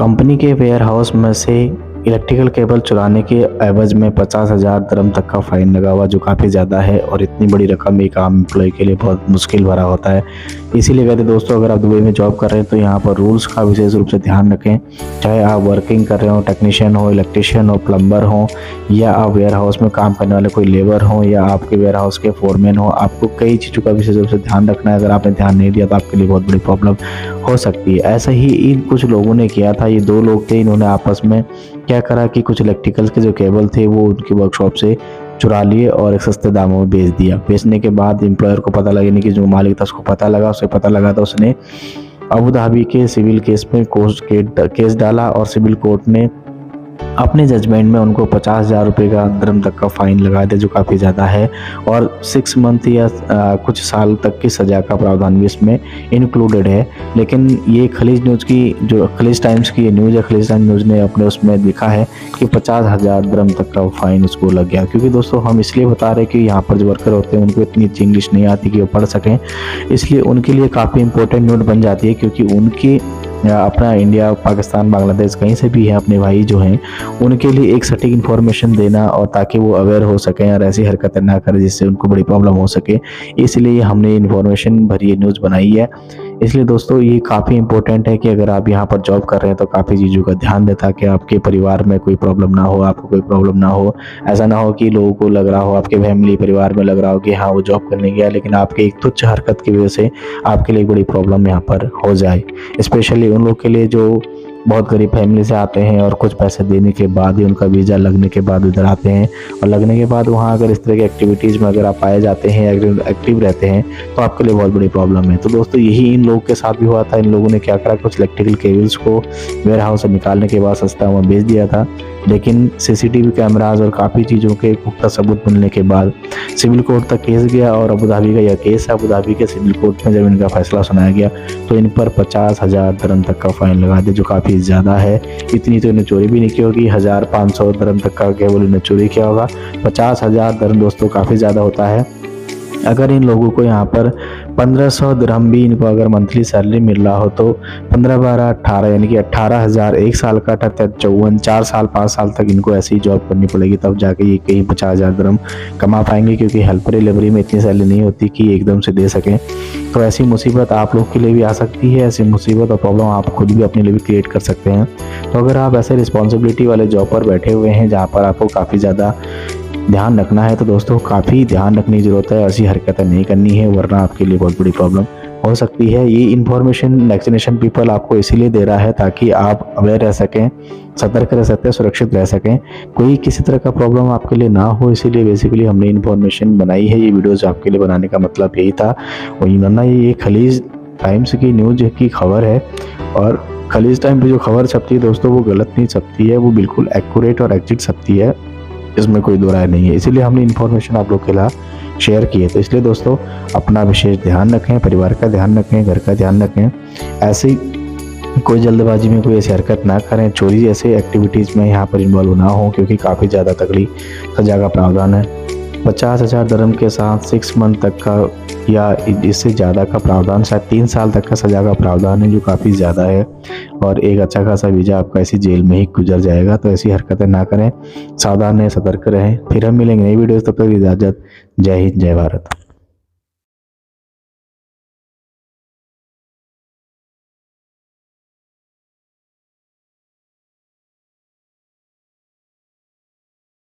Company के warehouse में से इलेक्ट्रिकल केबल चुराने के एवज में 50,000 दिरहम तक का फ़ाइन लगा हुआ, जो काफ़ी ज़्यादा है और इतनी बड़ी रकम एक आम एम्प्लॉय के लिए बहुत मुश्किल भरा होता है। इसीलिए कहते दोस्तों, अगर आप दुबई में जॉब कर रहे हैं तो यहाँ पर रूल्स का विशेष रूप से ध्यान रखें। चाहे आप वर्किंग कर रहे हो, टेक्नीशियन हो, इलेक्ट्रिशियन हो, प्लम्बर हो, या आप वेयरहाउस में काम करने वाले कोई लेबर हो, या आपके वेयरहाउस के फोरमैन हो, आपको कई चीज़ों का विशेष रूप से ध्यान रखना है। अगर आपने ध्यान नहीं दिया तो आपके लिए बहुत बड़ी प्रॉब्लम हो सकती है। ऐसा ही इन कुछ लोगों ने किया था। ये दो लोग थे, इन्होंने आपस में क्या करा कि कुछ इलेक्ट्रिकल के जो केबल थे वो उनकी वर्कशॉप से चुरा लिए और एक सस्ते दामों में बेच दिया। बेचने के बाद एम्प्लॉयर को पता लगा, यानी कि जो मालिक था उसको पता लगा। उसे पता लगा तो उसने अबू धाबी के सिविल केस में केस डाला और सिविल कोर्ट ने अपने जजमेंट में उनको 50,000 रुपये का दिरहम तक का फ़ाइन लगा दिया, जो काफ़ी ज़्यादा है, और 6 मंथ या कुछ साल तक की सज़ा का प्रावधान भी इसमें इंक्लूडेड है। लेकिन ये खलीज न्यूज़ की जो खलीज टाइम्स की न्यूज़ है, खलीज टाइम्स न्यूज़ ने अपने उसमें लिखा है कि 50,000 दिरहम तक का फ़ाइन उसको लग गया। क्योंकि दोस्तों हम इसलिए बता रहे हैं कि यहाँ पर जो वर्कर होते हैं उनको इतनी अच्छी इंग्लिश नहीं आती कि वो पढ़ सकें, इसलिए उनके लिए काफ़ी इंपॉर्टेंट न्यूज़ बन जाती है। क्योंकि उनकी अपना इंडिया, पाकिस्तान, बांग्लादेश कहीं से भी है, अपने भाई जो हैं उनके लिए एक सटीक इन्फॉर्मेशन देना, और ताकि वो अवेयर हो सकें और ऐसी हरकतें ना करें जिससे उनको बड़ी प्रॉब्लम हो सके, इसलिए हमने इन्फॉर्मेशन भरी न्यूज़ बनाई है। इसलिए दोस्तों ये काफ़ी इंपॉर्टेंट है कि अगर आप यहाँ पर जॉब कर रहे हैं तो काफ़ी चीज़ों का ध्यान दें, ताकि आपके परिवार में कोई प्रॉब्लम ना हो, आपको कोई प्रॉब्लम ना हो। ऐसा ना हो कि लोगों को लग रहा हो, आपके फैमिली परिवार में लग रहा हो कि हाँ वो जॉब करने गया, लेकिन आपके एक तुच्छ हरकत की वजह से आपके लिए बड़ी प्रॉब्लम यहाँ पर हो जाए। स्पेशली उन लोग के लिए जो बहुत गरीब फैमिली से आते हैं और कुछ पैसे देने के बाद ही, उनका वीज़ा लगने के बाद इधर आते हैं, और लगने के बाद वहाँ अगर इस तरह की एक्टिविटीज़ में अगर आप पाए जाते हैं, एक्टिव रहते हैं, तो आपके लिए बहुत बड़ी प्रॉब्लम है। तो दोस्तों यही इन लोगों के साथ भी हुआ था। इन लोगों ने क्या करा, कुछ इलेक्ट्रिकल केबल्स को वेयर हाउस से निकालने के बाद सस्ता में बेच दिया था। लेकिन सीसीटीवी कैमराज और काफ़ी चीज़ों के पुख्ता सबूत मिलने के बाद सिविल कोर्ट तक केस गया, और अबू धाबी का यह केस है। अबू धाबी के सिविल कोर्ट में जब इनका फैसला सुनाया गया तो इन पर 50,000 दिरहम तक का फ़ाइन लगा दिया, जो काफ़ी ज़्यादा है। इतनी तो इन्हें चोरी भी नहीं की होगी, 1,500 दिरहम तक का केवल इन्हें चोरी किया होगा। 50,000 दिरहम दोस्तों काफ़ी ज़्यादा होता है। अगर इन लोगों को यहाँ पर 1500 दिरहम भी इनको अगर मंथली सैलरी मिल रहा हो तो 15, 12, 18 यानी कि 18,000 एक साल का 54, 4 साल 5 साल तक इनको ऐसी जॉब करनी पड़ेगी, तब जाके ये कहीं 50,000 दिरहम कमा पाएंगे। क्योंकि हेल्पर डिलीवरी में इतनी सैलरी नहीं होती कि एकदम से दे सकें। तो ऐसी मुसीबत आप लोग के लिए भी आ सकती है। ऐसी मुसीबत और प्रॉब्लम आप खुद भी अपने लिए भी क्रिएट कर सकते हैं। तो अगर आप ऐसे रिस्पॉन्सिबिलिटी वाले जॉब पर बैठे हुए हैं जहाँ पर आपको काफ़ी ज़्यादा ध्यान रखना है, तो दोस्तों काफ़ी ध्यान रखने की ज़रूरत है। ऐसी हरकतें नहीं करनी है, वरना आपके लिए बहुत बड़ी प्रॉब्लम हो सकती है। ये इन्फॉर्मेशन नेक्स्ट जनरेशन पीपल आपको इसीलिए दे रहा है ताकि आप अवेयर रह सकें, सतर्क रह सकते हैं, सुरक्षित रह सकें, कोई किसी तरह का प्रॉब्लम आपके लिए ना हो। इसीलिए बेसिकली हमने इन्फॉर्मेशन बनाई है। ये वीडियोज़ आपके लिए बनाने का मतलब यही था। और वरना ये खलीज टाइम्स की न्यूज़ की खबर है, और खलीज टाइम पर जो खबर छपती है दोस्तों वो गलत नहीं छपती है, वो बिल्कुल एक्यूरेट और एग्जैक्ट छपती है, इसमें कोई दो राय नहीं है। इसीलिए हमने इन्फॉर्मेशन आप लोग के लिए शेयर की है। तो इसलिए दोस्तों अपना विशेष ध्यान रखें, परिवार का ध्यान रखें, घर का ध्यान रखें। ऐसी कोई जल्दबाजी में कोई ऐसी हरकत ना करें, चोरी जैसे एक्टिविटीज़ में यहाँ पर इन्वॉल्व ना हो, क्योंकि काफ़ी ज़्यादा तगड़ी सज़ा का प्रावधान है। 50,000 दिरहम के साथ 6 मंथ तक का या इससे ज़्यादा का प्रावधान, शायद 3 साल तक का सज़ा का प्रावधान है, जो काफ़ी ज़्यादा है, और एक अच्छा खासा वीज़ा आपका ऐसी जेल में ही गुजर जाएगा। तो ऐसी हरकतें ना करें, सावधान रहें, सतर्क रहें। फिर हम मिलेंगे नई वीडियोज़, तब तक इजाज़त। जय हिंद, जय भारत।